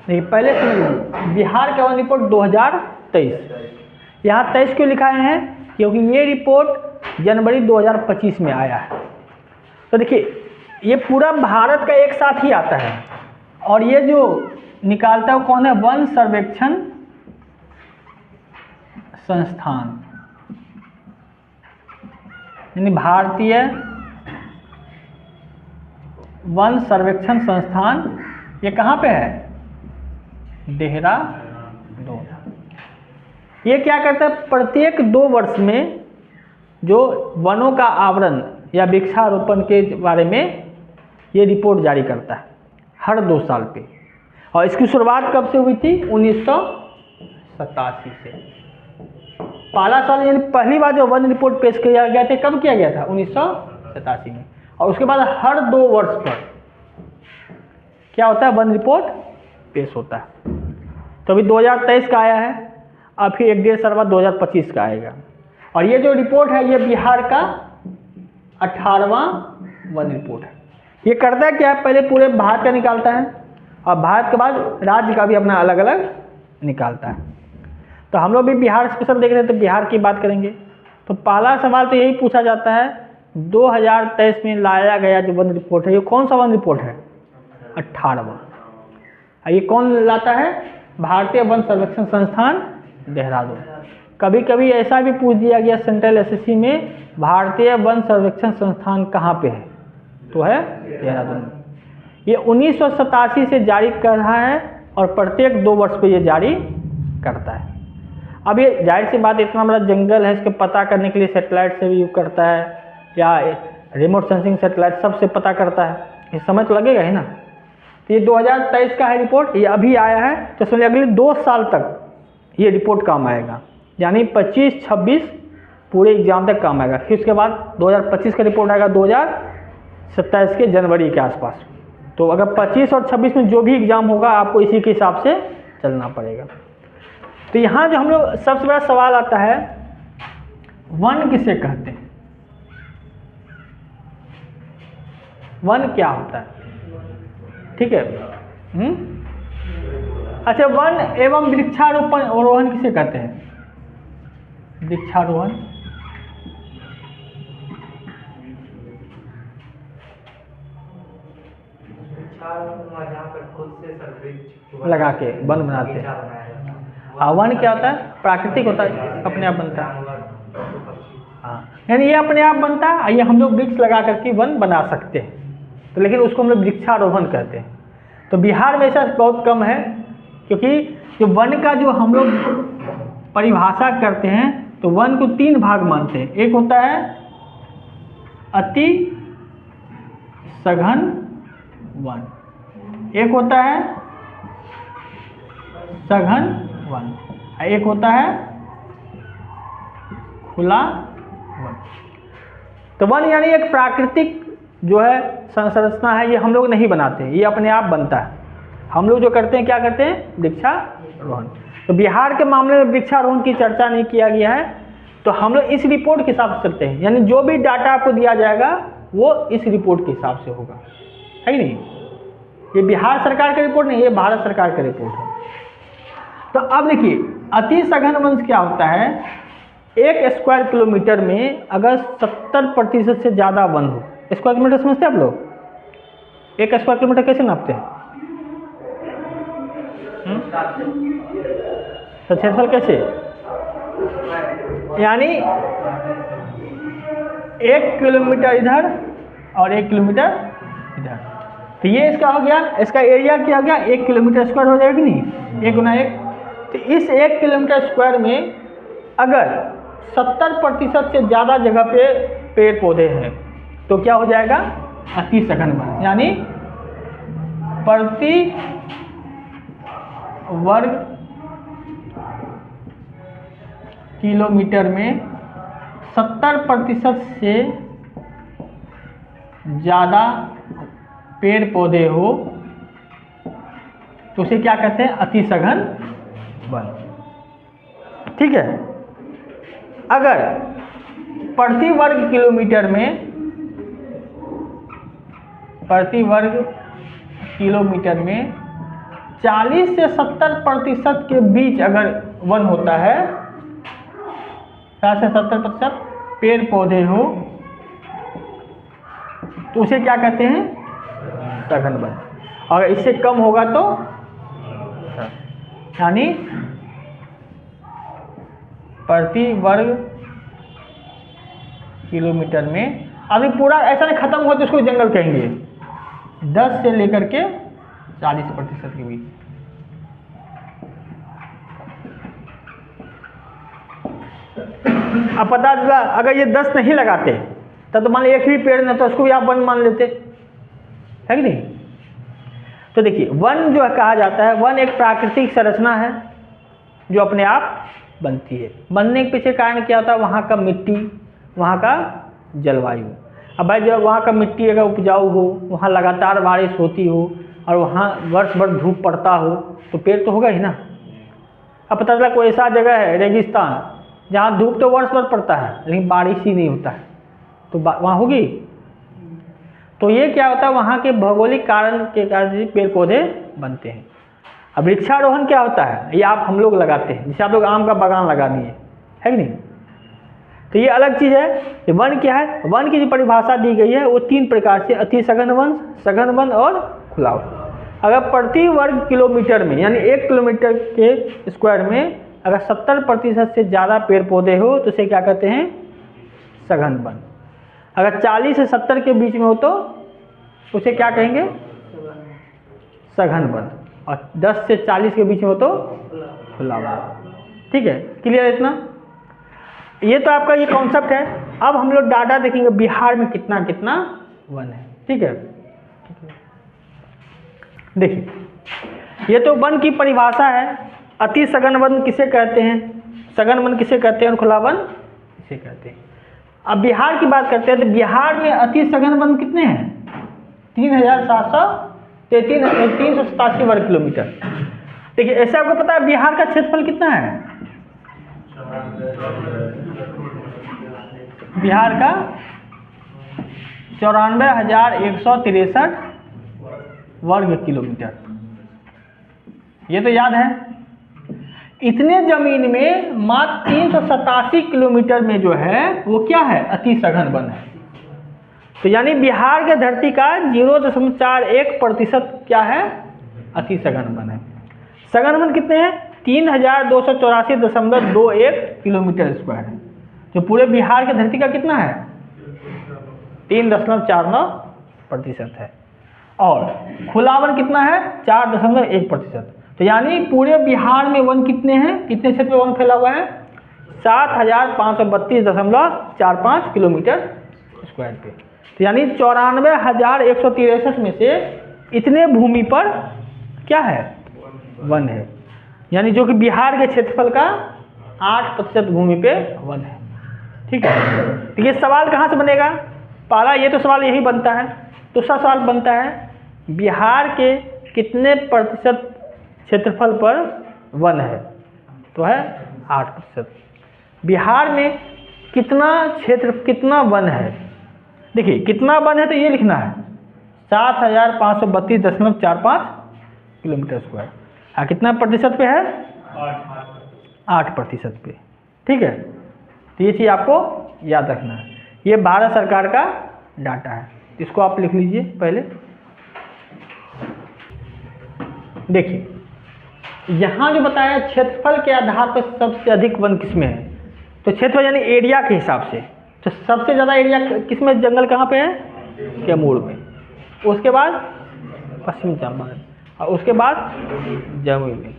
देखिए पहले सुनिए, बिहार का वन रिपोर्ट 2023। यहाँ 23 क्यों लिखाए हैं? क्योंकि ये रिपोर्ट जनवरी 2025 में आया है। तो देखिए ये पूरा भारत का एक साथ ही आता है, और ये जो निकालता है वो कौन है? वन सर्वेक्षण संस्थान, यानी भारतीय वन सर्वेक्षण संस्थान। ये कहाँ पे है? देहरादून। ये क्या करता है? प्रत्येक 2 वर्ष में जो वनों का आवरण या वृक्षारोपण के बारे में ये रिपोर्ट जारी करता है, हर 2 साल पे। और इसकी शुरुआत कब से हुई थी? 1987 से। पहला साल यानी पहली बार जो वन रिपोर्ट पेश किया गया था, कब किया गया था? 1987 में। और उसके बाद हर 2 वर्ष पर क्या होता है? वन रिपोर्ट पेश होता है। तो अभी 2023 का आया है, अब फिर 1-1.5 साल बाद 2025 का आएगा। और ये जो रिपोर्ट है ये बिहार का 18वां वन रिपोर्ट है। ये करता है क्या है? पहले पूरे भारत का निकालता है, और भारत के बाद राज्य का भी अपना अलग अलग निकालता है। तो हम लोग भी बिहार स्पेशल देख रहे हैं, तो बिहार की बात करेंगे। तो पहला सवाल तो यही पूछा जाता है, 2023 में लाया गया जो वन रिपोर्ट है, ये कौन सा वन रिपोर्ट है? 18वां। ये कौन लाता है? भारतीय वन सर्वेक्षण संस्थान देहरादून। कभी कभी ऐसा भी पूछ दिया गया सेंट्रल एसएससी में, भारतीय वन सर्वेक्षण संस्थान कहाँ पे है? तो है देहरादून। ये 1987 से जारी कर रहा है, और प्रत्येक 2 वर्ष पे ये जारी करता है। अब ये जाहिर सी बात, इतना बड़ा जंगल है, इसके पता करने के लिए सैटेलाइट से भी यूज करता है, या रिमोट सेंसिंग सैटेलाइट सबसे पता करता है, ये समय तो लगेगा ही ना। तो ये 2023 का है रिपोर्ट, ये अभी आया है। तो समझिए अगले 2 साल तक ये रिपोर्ट काम आएगा, यानी 25-26 पूरे एग्जाम तक काम आएगा। फिर उसके बाद 2025 का रिपोर्ट आएगा 2027 के जनवरी के आसपास। तो अगर 25 और 26 में जो भी एग्जाम होगा, आपको इसी के हिसाब से चलना पड़ेगा। तो यहाँ जो हम लोग सबसे बड़ा सवाल आता है, वन किसे कहते हैं? वन क्या होता है? ठीक है। अच्छा, वन एवं वृक्षारोपण आरोहण किसे कहते हैं? वृक्षारोहण लगा के वन बनाते हैं। वन क्या होता है? प्राकृतिक होता है, अपने आप बनता है। हाँ, यानी ये अपने आप बनता है, ये हम लोग वृक्ष लगा करके वन बना सकते हैं। तो लेकिन उसको हम लोग वृक्षारोपण कहते हैं। तो बिहार में ऐसा बहुत कम है, क्योंकि जो वन का जो हम लोग परिभाषा करते हैं, तो वन को 3 भाग मानते हैं। एक होता है अति सघन वन, एक होता है सघन वन, एक होता है खुला वन। तो वन यानी एक प्राकृतिक जो है संरचना है, ये हम लोग नहीं बनाते, ये अपने आप बनता है। हम लोग जो करते हैं, क्या करते हैं? वृक्षारोहण। तो बिहार के मामले में वृक्षारोहण की चर्चा नहीं किया गया है। तो हम लोग इस रिपोर्ट के हिसाब से चलते हैं, यानी जो भी डाटा आपको दिया जाएगा वो इस रिपोर्ट के हिसाब से होगा, है कि नहीं? ये बिहार सरकार का रिपोर्ट नहीं, ये भारत सरकार का रिपोर्ट है। तो अब देखिए, अति सघन वन क्या होता है? 1 स्क्वायर किलोमीटर में अगर 70% से ज़्यादा वन हो। स्क्वायर किलोमीटर समझते हैं आप लोग? 1 स्क्वायर किलोमीटर कैसे नापते हैं? तो क्षेत्रफल कैसे? यानी 1 किलोमीटर इधर और 1 किलोमीटर इधर। तो ये इसका हो गया, इसका एरिया क्या हो गया? 1 किलोमीटर स्क्वायर हो जाएगा कि नहीं? 1 गुना 1। तो इस 1 किलोमीटर स्क्वायर में अगर 70% से ज़्यादा जगह पे पेड़ पौधे हैं, तो क्या हो जाएगा? अति सघन वन। यानी प्रति वर्ग किलोमीटर में 70% से ज़्यादा पेड़ पौधे हो, तो उसे क्या कहते हैं? अति सघन वन। ठीक है। अगर प्रति वर्ग किलोमीटर में 40 40 से 70% के बीच अगर वन होता है, 40 से 70% पेड़ पौधे हो, तो उसे क्या कहते हैं? सघन वन। और इससे कम होगा तो यानी प्रति वर्ग किलोमीटर में, अभी पूरा ऐसा नहीं खत्म हुआ तो उसको जंगल कहेंगे, 10 से लेकर के 40% के बीच। अब पता चला अगर ये 10 नहीं लगाते तब तो मान लीजिए एक ही पेड़ न, तो उसको भी आप वन मान लेते, है कि नहीं? तो देखिए वन जो कहा जाता है, वन एक प्राकृतिक संरचना है जो अपने आप बनती है। बनने के पीछे कारण क्या होता है? वहाँ का मिट्टी, वहाँ का जलवायु। अब भाई जब वहाँ का मिट्टी अगर उपजाऊ हो, वहाँ लगातार बारिश होती हो और वहाँ वर्ष भर धूप पड़ता हो, तो पेड़ तो होगा ही ना। अब पता चला कोई ऐसा जगह है रेगिस्तान जहाँ धूप तो वर्ष भर पड़ता है लेकिन बारिश ही नहीं होता है, तो वहाँ होगी? तो ये क्या होता है? वहाँ के भौगोलिक कारण के कारण पेड़ पौधे बनते हैं। अब वृक्षारोहण क्या होता है? ये आप हम लोग लगाते हैं, जैसे आप लोग आम का बागान लगा दिए, है कि नहीं? तो ये अलग चीज़ है। वन क्या है? वन की जो परिभाषा दी गई है वो 3 प्रकार से, अति सघन वन, सघन वन और खुला वन। अगर प्रति वर्ग किलोमीटर में यानी 1 किलोमीटर के स्क्वायर में अगर 70% से ज़्यादा पेड़ पौधे हो तो उसे क्या कहते हैं? सघन वन। अगर 40 से 70 के बीच में हो तो उसे क्या कहेंगे? सघन वन। और 10 से 40 के बीच में हो तो खुला वन। ठीक है, क्लियर इतना? ये तो आपका ये कॉन्सेप्ट है। अब हम लोग डाटा देखेंगे बिहार में कितना कितना वन है। ठीक है, देखिए ये तो वन की परिभाषा है। अति सघन वन किसे कहते हैं, सघन वन किसे कहते हैं और खुला वन किसे कहते हैं। अब बिहार की बात करते हैं तो बिहार में अति सघन वन कितने हैं? 3,787 वर्ग किलोमीटर। देखिए ऐसे आपको पता है बिहार का क्षेत्रफल कितना है? बिहार का 94,163 वर्ग किलोमीटर, ये तो याद है। इतने जमीन में मात्र 387 किलोमीटर में जो है वो क्या है? अति सघन वन है। तो यानी बिहार के धरती का 0.41% क्या है? अति सघन वन है। सघन वन कितने हैं? 3,284.21 किलोमीटर स्क्वायर है, जो पूरे बिहार के धरती का कितना है? 3.49% है। और खुला वन कितना है? 4.1%। तो यानी पूरे बिहार में वन कितने हैं? कितने क्षेत्र में वन फैला हुआ है? 7,532.45 किलोमीटर स्क्वायर पे। तो यानी 94,163 में से इतने भूमि पर क्या है? वन है। यानी जो कि बिहार के क्षेत्रफल का 8% भूमि पे वन है। ठीक है, तो ये सवाल कहाँ से बनेगा? पहला ये तो सवाल यही बनता है। दूसरा सवाल बनता है बिहार के कितने प्रतिशत क्षेत्रफल पर वन है? तो है 8%। बिहार में कितना क्षेत्र, कितना वन है? देखिए कितना वन है तो ये लिखना है 7,532.45 किलोमीटर स्क्वायर। हाँ, कितना प्रतिशत पे है? 8% पे। ठीक है, तो ये चीज़ आपको याद रखना है। ये भारत सरकार का डाटा है, इसको आप लिख लीजिए पहले। देखिए यहाँ जो बताया क्षेत्रफल के आधार पर सबसे अधिक वन किसमें है? तो क्षेत्रफल यानी एरिया के हिसाब से तो सबसे ज़्यादा एरिया किसमें? जंगल कहाँ पे है? कैमूर में। उसके बाद पश्चिमी चंपारण और उसके बाद जमुई में।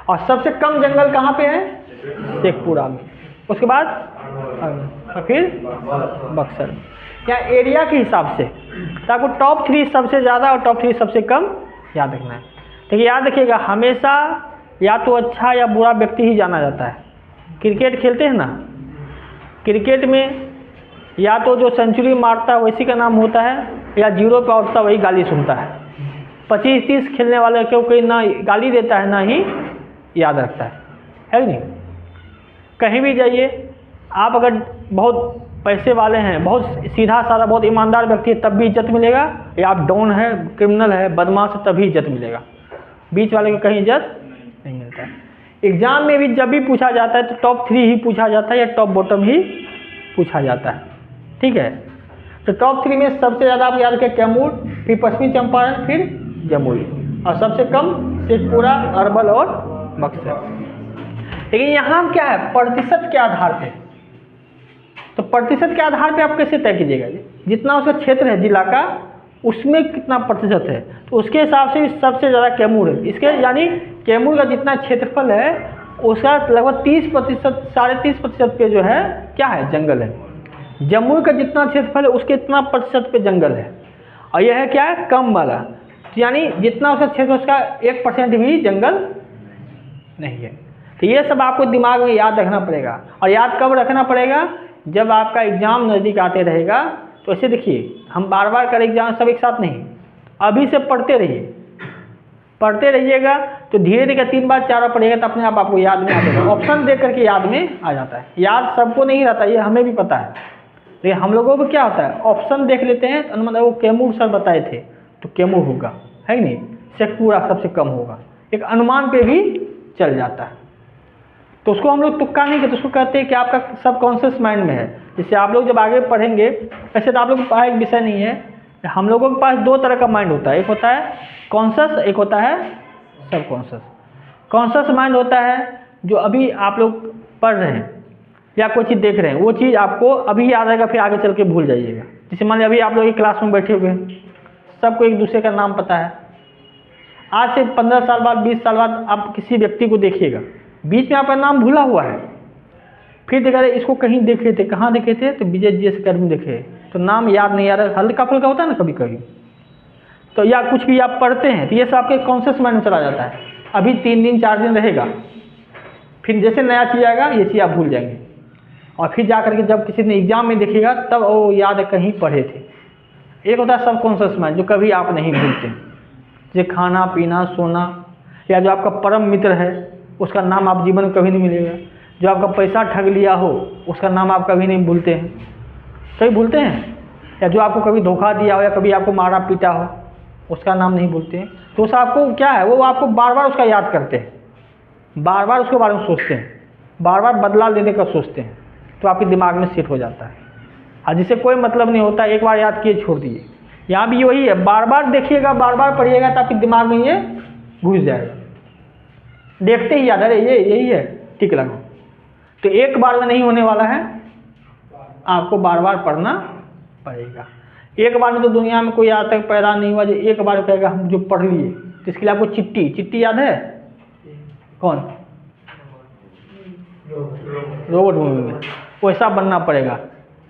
और सबसे कम जंगल कहाँ पे है? शेखपुरा में। उसके बाद और फिर बक्सर। क्या एरिया के हिसाब से, तो आपको टॉप 3 सबसे ज़्यादा और टॉप 3 सबसे कम याद रखना है। देखिए याद रखिएगा, हमेशा या तो अच्छा या बुरा व्यक्ति ही जाना जाता है। क्रिकेट खेलते हैं ना, क्रिकेट में या तो जो सेंचुरी मारता है वैसी का नाम होता है, या जीरो पे उठता वही गाली सुनता है। 25-30 खेलने वाले क्यों कोई ना गाली देता है ना ही याद रखता है नहीं? कहीं भी जाइए आप, अगर बहुत पैसे वाले हैं, बहुत सीधा साधा, बहुत ईमानदार व्यक्ति है, तब भी इज्जत मिलेगा, या आप डॉन है, क्रिमिनल है, बदमाश है, तभी इज्जत मिलेगा। बीच वाले को कहीं इज्जत नहीं मिलता है। एग्जाम में भी जब भी पूछा जाता है तो टॉप 3 ही पूछा जाता है या टॉप बॉटम ही पूछा जाता है, ठीक है। तो टॉप 3 में सबसे ज़्यादा आप याद रखें कैमूर, फिर पश्चिमी चंपारण, फिर जमुई, और सबसे कम शेखपुरा, अरवल और बक्सर। लेकिन यहाँ क्या है, प्रतिशत के आधार पे। तो प्रतिशत के आधार पे आप कैसे तय कीजिएगा, जितना उसका क्षेत्र है जिला का उसमें कितना प्रतिशत है, तो उसके हिसाब से सबसे ज़्यादा कैमूर है। इसके यानी कैमूर का जितना क्षेत्रफल है उसका लगभग 30%, 30.5% पे जो है क्या है, जंगल है। जमुई का जितना क्षेत्रफल है उसके इतना प्रतिशत पे जंगल है, और यह है क्या है, कम वाला। तो यानी जितना उसका क्षेत्र उसका 1% भी जंगल नहीं है। तो ये सब आपको दिमाग में याद रखना पड़ेगा। और याद कब रखना पड़ेगा, जब आपका एग्ज़ाम नज़दीक आते रहेगा। तो ऐसे देखिए, हम बार बार करें एग्जाम सब एक साथ नहीं, अभी से पढ़ते रहिए, पढ़ते रहिएगा तो धीरे धीरे 3 बार 4 बार पढ़िएगा तो अपने आप आपको याद में आ जाएगा। ऑप्शन देख करके याद में आ जाता है। याद सबको नहीं रहता, ये हमें भी पता है, लेकिन हम लोगों को क्या होता है, ऑप्शन देख लेते हैं तो मतलब वो कैमूर सर बताए थे तो कैमूर होगा, है कि नहीं, शेखपुरा सबसे कम होगा, एक अनुमान पे भी चल जाता है। तो उसको हम लोग तुक्का नहीं कहते, उसको कहते हैं कि आपका सबकॉन्शियस माइंड में है। जैसे आप लोग जब आगे पढ़ेंगे, वैसे तो आप लोग के पास एक विषय नहीं है, हम लोगों के पास 2 तरह का माइंड होता है, एक होता है कॉन्शियस, एक होता है सबकॉन्शियस। कॉन्शियस माइंड होता है जो अभी आप लोग पढ़ रहे हैं या कोई चीज़ देख रहे हैं, वो चीज़ आपको अभी याद आएगा, फिर आगे चल के भूल जाइएगा। जैसे मान लीजिए अभी आप लोग एक क्लास में बैठे हुए हैं, सबको एक दूसरे का नाम पता है। आज से 15 साल बाद, 20 साल बाद आप किसी व्यक्ति को देखिएगा, बीच में आपका नाम भूला हुआ है, फिर देखा इसको कहीं देखे थे, कहाँ देखे थे, तो विजय GS अकेडमी देखे, तो नाम याद नहीं आ रहा, हल्का फुल्का होता है ना कभी कभी। तो या कुछ भी आप पढ़ते हैं तो ये सब आपके कॉन्शियस माइंड में चला जाता है, अभी 3 दिन 4 दिन रहेगा, फिर जैसे नया चीज़ आएगा ये चीज़ आप भूल जाएंगे, और फिर जा करके जब किसी ने एग्जाम में देखेगा तब वो याद है कहीं पढ़े थे। एक होता है सबकॉन्शियस माइंड जो कभी आप नहीं भूलते, जैसे खाना पीना सोना, या जो आपका परम मित्र है उसका नाम आप जीवन में कभी नहीं मिलेगा, जो आपका पैसा ठग लिया हो उसका नाम आप कभी नहीं भूलते हैं, कभी भूलते हैं, या जो आपको कभी धोखा दिया हो या कभी आपको मारा पीटा हो उसका नाम नहीं भूलते हैं। तो उस आपको क्या है, वो आपको बार बार उसका याद करते हैं, बार बार उसके बारे में सोचते हैं, बार बार बदला लेने का सोचते हैं, तो आपके दिमाग में सेट हो जाता है। और जिसे कोई मतलब नहीं होता, एक बार याद किए छोड़ दिए। यहाँ भी वही है, बार बार देखिएगा, बार बार पढ़िएगा तो आपके दिमाग में ये घुस जाएगा, देखते ही याद, अरे ये यही है, ठीक लगा। तो एक बार में नहीं होने वाला है, आपको बार बार पढ़ना पड़ेगा। एक बार में तो दुनिया में कोई आज तक पैदा नहीं हुआ जो एक बार कहेगा हम जो पढ़ लिए। तो इसके लिए आपको चिट्ठी याद है, कौन, रोबोट मूवी में वैसा बनना पड़ेगा,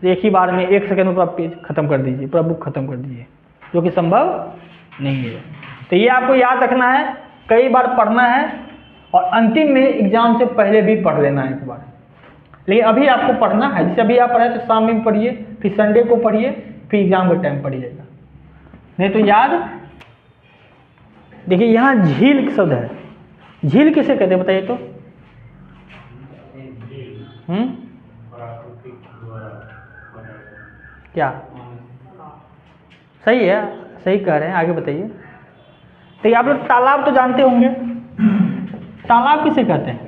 एक ही बार में 1 सेकंड में पूरा पेज खत्म कर दीजिए, पूरा बुक खत्म कर दीजिए, जो कि संभव नहीं है। तो ये आपको याद रखना है, कई बार पढ़ना है, और अंतिम में एग्जाम से पहले भी पढ़ लेना है एक बार। लेकिन अभी आपको पढ़ना है, जैसे अभी आप पढ़े तो शाम में पढ़िए, फिर संडे को पढ़िए, फिर एग्जाम के टाइम पढ़िएगा, नहीं तो याद। देखिए यहाँ झील शब्द है, झील किसे कहते हैं बताइए तो? क्या सही है, सही कह रहे हैं, आगे बताइए। तो आप लोग तालाब तो जानते होंगे, तालाब किसे कहते हैं?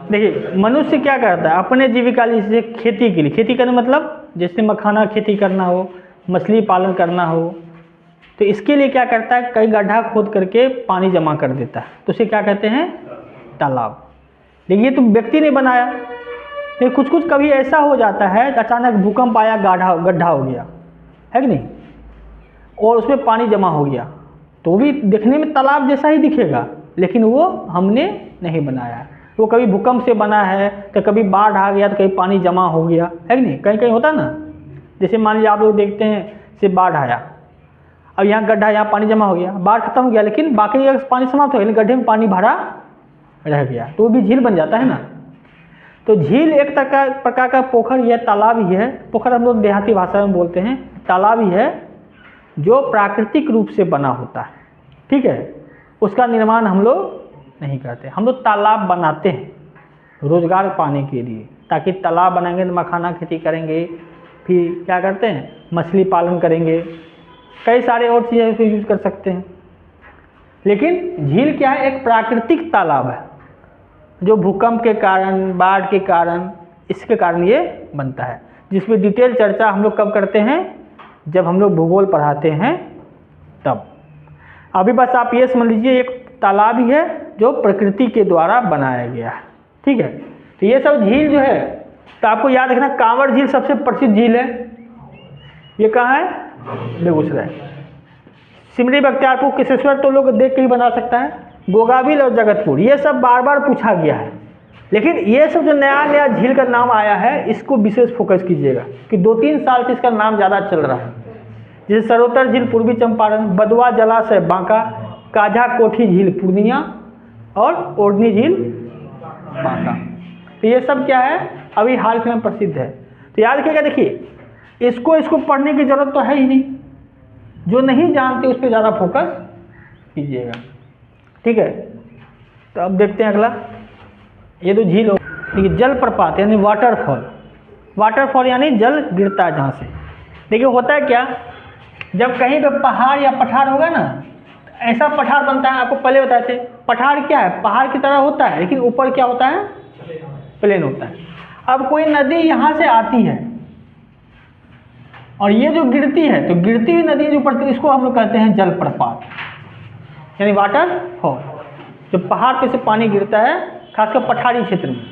देखिए मनुष्य क्या करता है अपने जीविका लिए, खेती के लिए, खेती करने मतलब जैसे मखाना खेती करना हो, मछली पालन करना हो, तो इसके लिए क्या करता है, कई गड्ढा खोद करके पानी जमा कर देता है, तो उसे क्या कहते हैं, तालाब। लेकिन ये तो व्यक्ति ने बनाया, लेकिन कुछ कुछ कभी ऐसा हो जाता है अचानक भूकंप आया, गड्ढा हो गया, है कि नहीं, और उसमें पानी जमा हो गया, तो भी देखने में तालाब जैसा ही दिखेगा, लेकिन वो हमने नहीं बनाया। वो कभी भूकंप से बना है, तो कभी बाढ़ आ गया, तो कहीं पानी जमा हो गया, है कि नहीं, कहीं कहीं होता ना। जैसे मान लीजिए आप लोग देखते हैं से बाढ़ आया, अब यहाँ गड्ढा, यहाँ पानी जमा हो गया, बाढ़ खत्म हो गया, लेकिन बाकी जगह पानी समाप्त हो गया, लेकिन गड्ढे में पानी भरा रह गया, तो वो भी झील बन जाता है ना। तो झील एक प्रकार का पोखर ही है, तालाब ही है। पोखर हम लोग देहाती भाषा में बोलते हैं, तालाब ही है जो प्राकृतिक रूप से बना होता है, ठीक है। उसका निर्माण हम लोग नहीं करते, हम लोग तालाब बनाते हैं रोजगार पाने के लिए, ताकि तालाब बनाएंगे तो मखाना खेती करेंगे, फिर क्या करते हैं मछली पालन करेंगे, कई सारे और चीज़ें उसको यूज़ कर सकते हैं। लेकिन झील क्या है, एक प्राकृतिक तालाब है जो भूकंप के कारण, बाढ़ के कारण, इसके कारण ये बनता है, जिसमें डिटेल चर्चा हम लोग कब करते हैं, जब हम लोग भूगोल पढ़ाते हैं तब। अभी बस आप ये समझ लीजिए एक तालाब ही है जो प्रकृति के द्वारा बनाया गया है, ठीक है। तो ये सब झील जो है, तो आपको याद रखना कांवड़ झील सबसे प्रसिद्ध झील है। ये कहाँ है, बेगूसराय। सिमरी, बख्तियारपुर, कुशेश्वर तो लोग देख के ही बना सकता है। गोगाबिल और जगतपुर, ये सब बार बार पूछा गया है। लेकिन ये सब जो नया नया झील का नाम आया है, इसको विशेष फोकस कीजिएगा कि 2-3 साल से इसका नाम ज़्यादा चल रहा है। जैसे सरोतर झील पूर्वी चंपारण, बदुआ जलाशय बांका, काझा कोठी झील पूर्णिया और ओढ़नी झील बांका। तो ये सब क्या है, अभी हाल में प्रसिद्ध है। तो याद रखिएगा, देखिए इसको पढ़ने की ज़रूरत तो है ही नहीं, जो नहीं जानते उस पर ज़्यादा फोकस कीजिएगा, ठीक है। तो अब देखते हैं अगला, ये तो झील हो, देखिए जलप्रपात यानी वाटरफॉल। वाटरफॉल यानी जल गिरता है जहाँ से। देखिए होता है क्या, जब कहीं पे पहाड़ या पठार होगा ना, ऐसा पठार बनता है, आपको पहले बताए थे, पठार क्या है, पहाड़ की तरह होता है, लेकिन ऊपर क्या होता है, प्लेन होता है। अब कोई नदी यहाँ से आती है और ये जो गिरती है, तो गिरती हुई नदी जो ऊपर, इसको हम लोग कहते हैं जलप्रपात यानी वाटरफॉल। जो पहाड़ पे से पानी गिरता है, खासकर पठारी क्षेत्र में।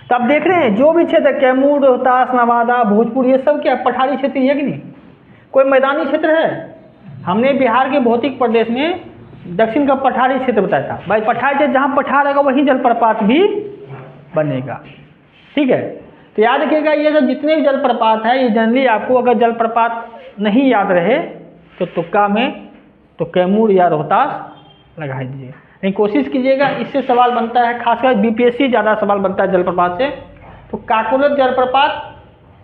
तो आप देख रहे हैं जो भी क्षेत्र, कैमूर, रोहतास, नवादा, भोजपुर, ये सब क्या पठारी क्षेत्र है कि नहीं, कोई मैदानी क्षेत्र है। हमने बिहार के भौतिक प्रदेश में दक्षिण का पठारी क्षेत्र बताया था भाई। पठारी क्षेत्र जहाँ पठार रहेगा वहीं जलप्रपात भी बनेगा, ठीक है। तो याद रखिएगा, ये जो जितने भी जलप्रपात है, ये जनरली आपको अगर जलप्रपात नहीं याद रहे तो तुक्का में तो कैमूर या रोहतास लगा दीजिए, लेकिन कोशिश कीजिएगा। इससे सवाल बनता है, खासकर बीपीएससी ज़्यादा सवाल बनता है जलप्रपात से। तो काकोलत जलप्रपात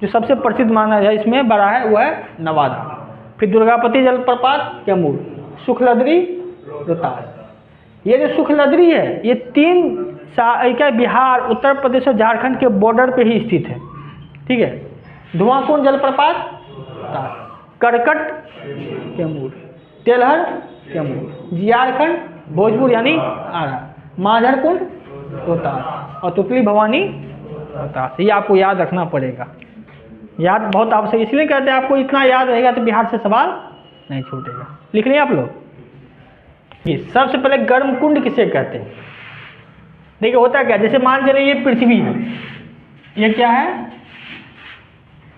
जो सबसे प्रसिद्ध माना जाए, इसमें बड़ा है, वो है नवादा। फिर दुर्गापति जलप्रपात कैमूर, सुखलदरी रोहतास। ये जो सुखलदरी है, ये 3 क्या बिहार, उत्तर प्रदेश और झारखंड के बॉर्डर पे ही स्थित है, ठीक है। धुआंकुंड जलप्रपात करकट कैमूर, तेलहर कैमूर, जियारखंड भोजपुर यानी आरा, मांझरकुंड रोहतास और तुतली भवानी रोहतास। ये आपको याद रखना पड़ेगा, याद बहुत आवश्यक, इसलिए कहते हैं आपको इतना याद रहेगा तो बिहार से सवाल नहीं छूटेगा। लिख लिया आप लोग। ये सबसे पहले गर्म कुंड किसे कहते हैं, देखिए होता क्या, जैसे मान चलिए ये पृथ्वी है, ये क्या है,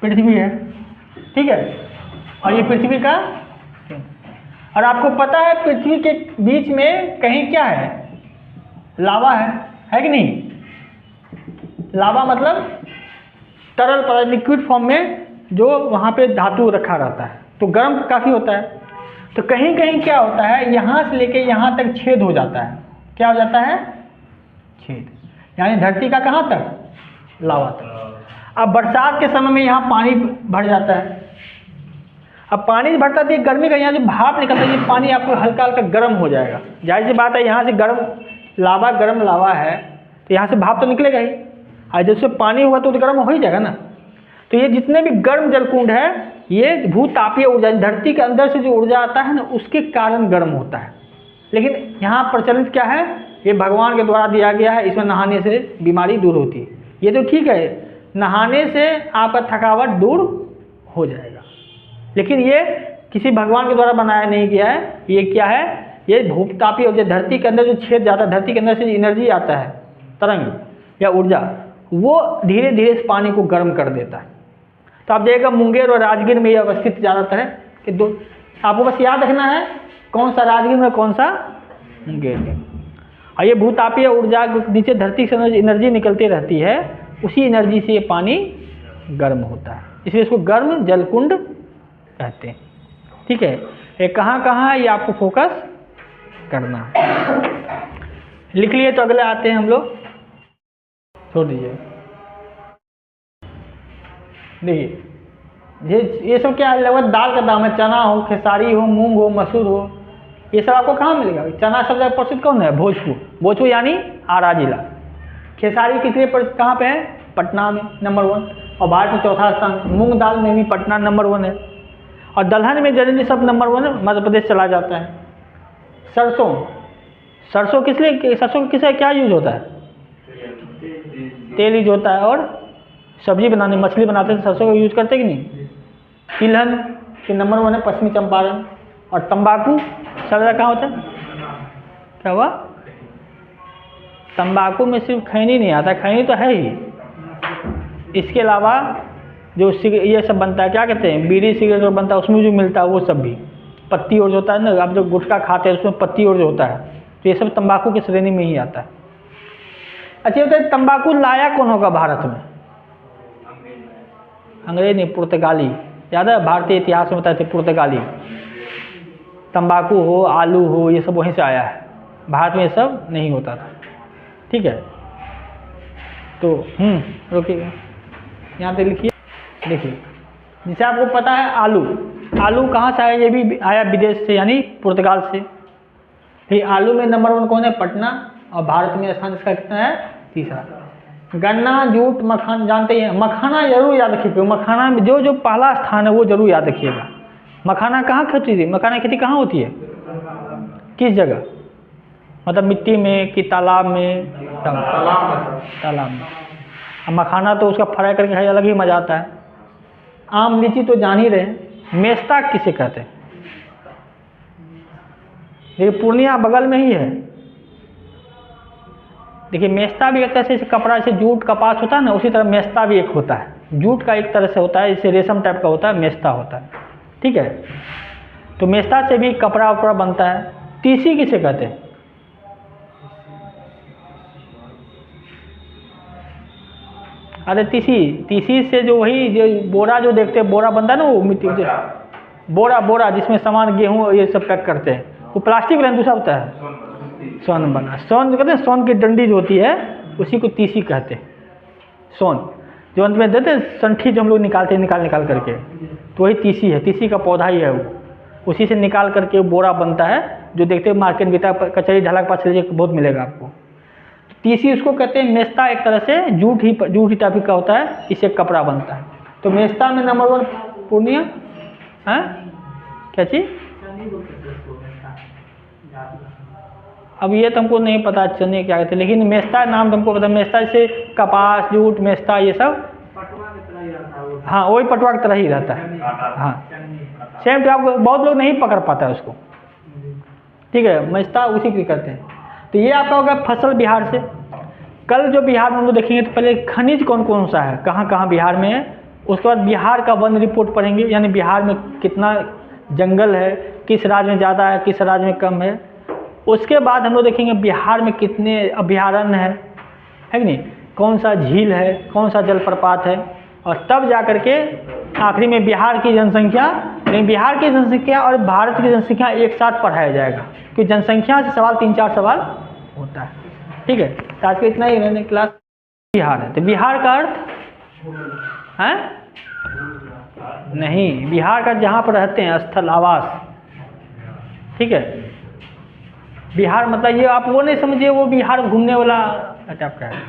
पृथ्वी है, ठीक है, और ये पृथ्वी का, और आपको पता है पृथ्वी के बीच में कहीं क्या है, लावा है कि नहीं। लावा मतलब तरल पदार्थ, लिक्विड फॉर्म में जो वहाँ पे धातु रखा रहता है, तो गर्म काफ़ी होता है। तो कहीं कहीं क्या होता है, यहाँ से लेके यहाँ तक छेद हो जाता है। क्या हो जाता है, छेद, यानी धरती का कहाँ तक, लावा तक। अब बरसात के समय में यहाँ पानी भर जाता है। अब पानी भरता है, गर्मी का यहाँ जो भाप निकलता है, ये पानी आपको हल्का हल्का गर्म हो जाएगा। जाहिर सी बात है, यहाँ से गर्म लावा है, तो यहाँ से भाप तो निकलेगा ही, और जैसे पानी होगा तो गर्म हो ही जाएगा ना। तो ये जितने भी गर्म जलकुंड है, ये भूतापीय ऊर्जा, धरती के अंदर से जो ऊर्जा आता है ना, उसके कारण गर्म होता है। लेकिन यहाँ प्रचलित क्या है, ये भगवान के द्वारा दिया गया है, इसमें नहाने से बीमारी दूर होती है। ये तो ठीक है, नहाने से आपका थकावट दूर हो जाएगा, लेकिन ये किसी भगवान के द्वारा बनाया नहीं गया है। ये क्या है, ये भूतापीय ऊर्जा, धरती के अंदर जो छेद जाता है, धरती के अंदर से एनर्जी आता है, तरंग या ऊर्जा, वो धीरे धीरे इस पानी को गर्म कर देता है। तो आप देखिएगा मुंगेर और राजगीर में ये अवस्थित ज़्यादातर है कि दो, आपको बस याद रखना है कौन सा राजगीर में कौन सा मुंगेर में। और ये भूतापीय ऊर्जा नीचे धरती से एनर्जी निकलती रहती है, उसी एनर्जी से ये पानी गर्म होता है, इसलिए इसको गर्म जलकुंड कहते हैं, ठीक है। ये कहाँ है, ये आपको फोकस करना है। लिख लिए, तो अगले आते हैं हम लोग, छोड़ दीजिए। देखिए ये सब क्या है, लगभग दाल का दाम है, चना हो, खेसारी हो, मूंग हो, मसूर हो, ये सब आपको कहाँ मिलेगा। चना सबसे प्रसिद्ध कौन है, भोजपुर यानी आरा जिला। खेसारी किस लिए कहाँ पे है, पटना में नंबर 1, और भारत में चौथा स्थान। मूंग दाल में भी पटना नंबर 1 है। और दलहन में जनरली सब नंबर 1 मध्य प्रदेश चला जाता है। सरसों, सरसों किस लिए, सरसों किसे क्या यूज होता है? तेल यूज होता है, और सब्जी बनाने, मछली बनाते हैं सरसों का यूज करते कि नहीं? तिलहन के नंबर 1 है पश्चिमी चंपारण। और तंबाकू सबसे ज़्यादा कहाँ होता है? क्या हुआ? तंबाकू में सिर्फ खैनी नहीं आता, खैनी तो है ही, इसके अलावा जो ये सब बनता है, क्या कहते हैं, बीड़ी सिगरेट जो बनता है उसमें जो मिलता है वो सब भी, पत्ती और जो होता है ना, आप जो गुटखा खाते हैं उसमें पत्ती और जो होता है, तो ये सब तंबाकू की श्रेणी में ही आता है। अच्छा बताइए, तंबाकू लाया कौन होगा भारत में? अंग्रेज नहीं, पुर्तगाली। याद है भारतीय इतिहास में बताए थे, पुर्तगाली। तंबाकू हो, आलू हो, ये सब वहीं से आया है, भारत में ये सब नहीं होता था। ठीक है, तो रुकिए, यहाँ पे लिखिए, देखिए जैसे आपको पता है आलू, आलू कहाँ से आया? ये भी आया विदेश से, यानी पुर्तगाल से। फिर आलू में नंबर 1 कौन है? पटना। और भारत में स्थान इसका कितना है? तीसरा। गन्ना, जूट, मखाना जानते हैं, मखाना जरूर याद रखिएगा, मखाना में जो जो पहला स्थान है वो जरूर याद रखिएगा। मखाना कहाँ खेती थी? मखाना खेती कहाँ होती है? किस जगह? मतलब मिट्टी में कि तालाब में? तालाब में। अब मखाना तो उसका फ्राई करके खाई अलग ही मजा आता है। आम, लीची तो जान ही रहे। मेस्ता किसे कहते हैं? ये पूर्णिया बगल में ही है। देखिए मेस्ता भी एक तरह से कपड़ा, जैसे जूट कपास होता है ना, उसी तरह मेस्ता भी एक होता है। जूट का एक तरह से होता है, जैसे रेशम टाइप का होता है, मेस्ता होता है। ठीक है, तो मेस्ता से भी कपड़ा वपड़ा बनता है। तीसी किसे कहते हैं? अरे तीसी से जो वही जो बोरा जो देखते हैं, बोरा बनता है ना, वो मिट्टी से बोरा जिसमें सामान गेहूँ ये सब पैक करते हैं, वो प्लास्टिक वाला दूसरा होता है, सोन बना। सोन जो कहते हैं, सोन की डंडी जो होती है उसी को तीसी कहते हैं। सोन जो अंत में देते हैं, संठी जो हम लोग निकालते हैं निकाल करके, तो वही तीसी है, तीसी का पौधा ही है वो, उसी से निकाल करके बोरा बनता है, जो देखते हैं मार्केट में कचहरी ढाला के पास चलिए बहुत मिलेगा आपको। तीसी उसको कहते हैं। मेस्ता एक तरह से जूट ही टाइप का होता है, इससे कपड़ा बनता है। तो मेस्ता में नंबर 1 पूर्णिया है। क्या चीज़? अब ये तुमको नहीं पता चने क्या कहते हैं, लेकिन मेस्ता नाम तुमको पता। मेस्ता से कपास, जूट, मेस्ता ये सब, हाँ वही पटुआ की तरह ही रहता है। हाँ सेम, आपको बहुत लोग नहीं पकड़ पाता है उसको। ठीक है, मेस्ता उसी की करते हैं। तो ये आपका होगा फसल बिहार से। कल जो बिहार में हम लोग देखेंगे, तो पहले खनिज कौन कौन सा है, कहाँ कहाँ बिहार में है, उसके बाद बिहार का वन रिपोर्ट पढ़ेंगे, यानी बिहार में कितना जंगल है, किस राज्य में ज़्यादा है, किस राज्य में कम है। उसके बाद हम लोग देखेंगे बिहार में कितने अभयारण्य है कि नहीं, कौन सा झील है, कौन सा जलप्रपात है, और तब जा कर के आखिरी में बिहार की जनसंख्या। लेकिन बिहार की जनसंख्या और भारत की जनसंख्या एक साथ पढ़ाया जाएगा, क्योंकि जनसंख्या से सवाल 3-4 सवाल होता है। ठीक है, तो आज के इतना ही रहने क्लास। बिहार है तो बिहार का अर्थ है नहीं, बिहार का जहाँ पर रहते हैं स्थल, आवास। ठीक है, बिहार मतलब ये आप वो नहीं समझिए वो बिहार घूमने वाला टाइप का है।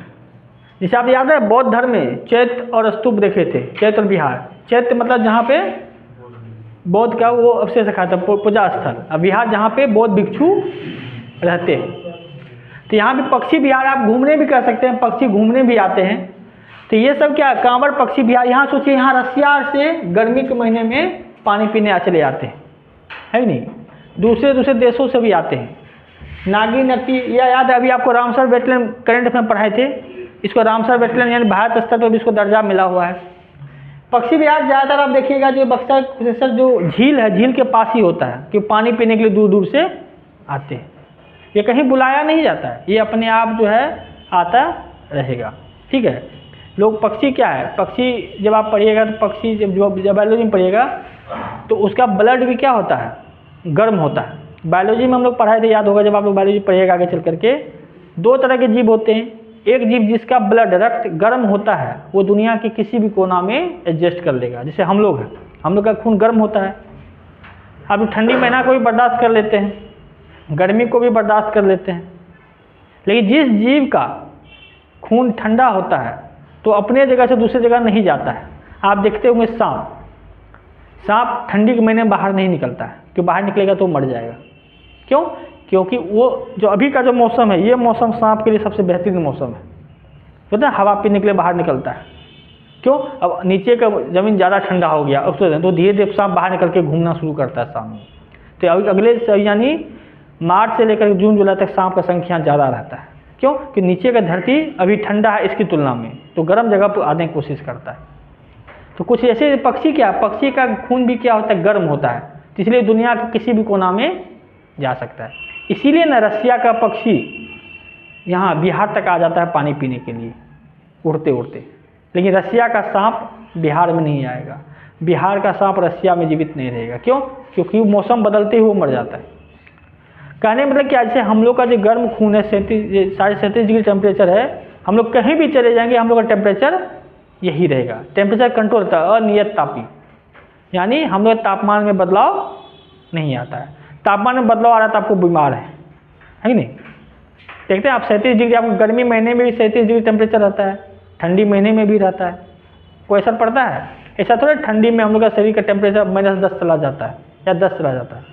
जैसे आप याद है बौद्ध धर्म में चैत्य और स्तूप देखे थे, चैत्य और बिहार। चैत्य मतलब जहाँ पे बौद्ध का वो अवशेष रखा था, पूजा स्थल। अब बिहार जहाँ पे बौद्ध भिक्षु रहते हैं। तो यहाँ पे पक्षी बिहार आप घूमने भी कर सकते हैं, पक्षी घूमने भी आते हैं। तो ये सब क्या, कांवड़ पक्षी बिहार। यहाँ सोचिए, यहाँ रसिया से गर्मी के महीने में पानी पीने चले आते हैं, है नहीं, दूसरे देशों से भी आते हैं। नागी नकटी, यह याद है अभी आपको रामसर वेटलैंड करंट में पढ़ाए थे, इसको रामसर वेटलैंड यानी भारत स्तर पर भी इसको दर्जा मिला हुआ है। पक्षी बिहार ज़्यादातर आप देखिएगा जो बक्सर जो झील है, झील के पास ही होता है, कि पानी पीने के लिए दूर दूर से आते हैं। ये कहीं बुलाया नहीं जाता है, ये अपने आप जो है आता रहेगा। ठीक है, लोग पक्षी क्या है, पक्षी जब आप पढ़िएगा तो पक्षी जब बायोलॉजी में पढ़िएगा तो उसका ब्लड भी क्या होता है, गर्म होता है। बायोलॉजी में हम लोग पढ़ाए थे, याद होगा जब आप लोग बायोलॉजी पढ़िएगा आगे चल करके। 2 तरह के जीव होते हैं, एक जीव जिसका ब्लड रक्त गर्म होता है, वो दुनिया के किसी भी कोना में एडजस्ट कर लेगा। जैसे हम लोग हैं, हम लोग का खून गर्म होता है, आप ठंडी महीना को भी बर्दाश्त कर लेते हैं, गर्मी को भी बर्दाश्त कर लेते हैं। लेकिन जिस जीव का खून ठंडा होता है तो अपने जगह से दूसरी जगह नहीं जाता है। आप देखते होंगे सांप ठंडी के महीने में बाहर नहीं निकलता है, क्यों? बाहर निकलेगा तो मर जाएगा। क्यों? क्योंकि वो जो अभी का जो मौसम है, ये मौसम सांप के लिए सबसे बेहतरीन मौसम है। पता है, हवा पीने के लिए बाहर निकलता है। क्यों? अब नीचे का ज़मीन ज़्यादा ठंडा हो गया, अब तो धीरे धीरे सांप बाहर निकल के घूमना शुरू करता है शाम में। तो अगले यानी मार्च से लेकर जून जुलाई तक सांप का संख्या ज़्यादा रहता है। क्यों? कि नीचे का धरती अभी ठंडा है इसकी तुलना में, तो गर्म जगह पर आने की कोशिश करता है। तो कुछ ऐसे पक्षी क्या, पक्षी का खून भी क्या होता है, गर्म होता है, तो इसलिए दुनिया के किसी भी कोना में जा सकता है। इसीलिए ना रसिया का पक्षी यहाँ बिहार तक आ जाता है पानी पीने के लिए उड़ते उड़ते, लेकिन रसिया का सांप बिहार में नहीं आएगा। बिहार का सांप रसिया में जीवित नहीं रहेगा। क्यों? क्योंकि मौसम बदलते ही वो मर जाता है। कहने मतलब कि जैसे हम लोग का जो गर्म खून है 37.5 डिग्री टेम्परेचर है, हम लोग कहीं भी चले जाएंगे हम लोग का टेम्परेचर यही रहेगा। टेम्परेचर कंट्रोल होता है, अनियत तापी, यानी हम लोग तापमान में बदलाव नहीं आता है। तापमान में बदलाव आ रहा है तो आपको बीमार है कि नहीं? देखते हैं आप 37 डिग्री, आपको गर्मी महीने में भी 37 डिग्री टेम्परेचर रहता है, ठंडी महीने में भी रहता है, कोई असर पड़ता है? ऐसा थोड़ा ठंडी में हम लोग का शरीर का टेम्परेचर -10 चला जाता है या 10 चला जाता है।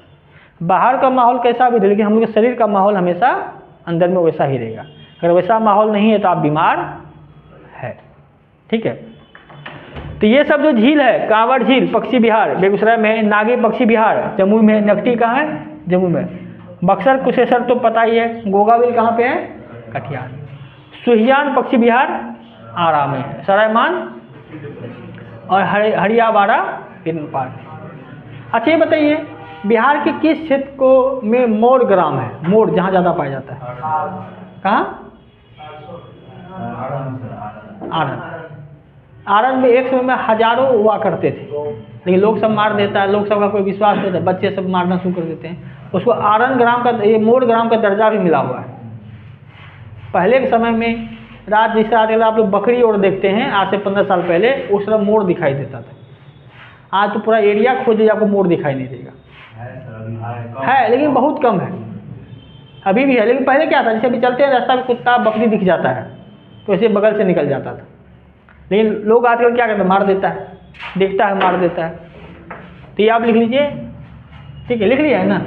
बाहर का माहौल कैसा भी रहे, लेकिन हम लोग के शरीर का माहौल हमेशा अंदर में वैसा ही रहेगा। अगर वैसा माहौल नहीं है तो आप बीमार है। ठीक है, तो ये सब जो झील है, कांवड़ झील पक्षी विहार बेगूसराय में है, नागी पक्षी विहार जम्मू में है, नकटी कहाँ है, जम्मू में, बक्सर कुशेश्वर तो पता ही है, गोगाविल कहाँ पे है, कटिहार, सुहियान पक्षी विहार आरा में है, सरायमान और हरियावाड़ा हिरन पार्क। अच्छा ये बताइए, बिहार के किस क्षेत्र को में मोर ग्राम है, मोर जहाँ ज़्यादा पाया जाता है? कहाँ? आरन। आरन में एक समय में हजारों हुआ करते थे, लेकिन लोग सब मार देता है, लोग सब का कोई विश्वास नहीं था, बच्चे सब मारना शुरू कर देते हैं। उसको आरन ग्राम का, ये मोर ग्राम का दर्जा भी मिला हुआ है। पहले के समय में रात जिस रात आप लोग बकरी और देखते हैं, आज से 15 साल पहले उस तरह मोर दिखाई देता था। आज तो पूरा एरिया खोजे आपको मोर दिखाई नहीं देगा, है लेकिन बहुत कम है, अभी भी है। लेकिन पहले क्या था, जैसे अभी चलते हैं रास्ता में कुत्ता बकरी दिख जाता है तो ऐसे बगल से निकल जाता था, लेकिन लोग आजकल क्या करते हैं, मार देता है, देखता है मार देता है। तो ये आप लिख लीजिए, ठीक है, लिख लिया है ना?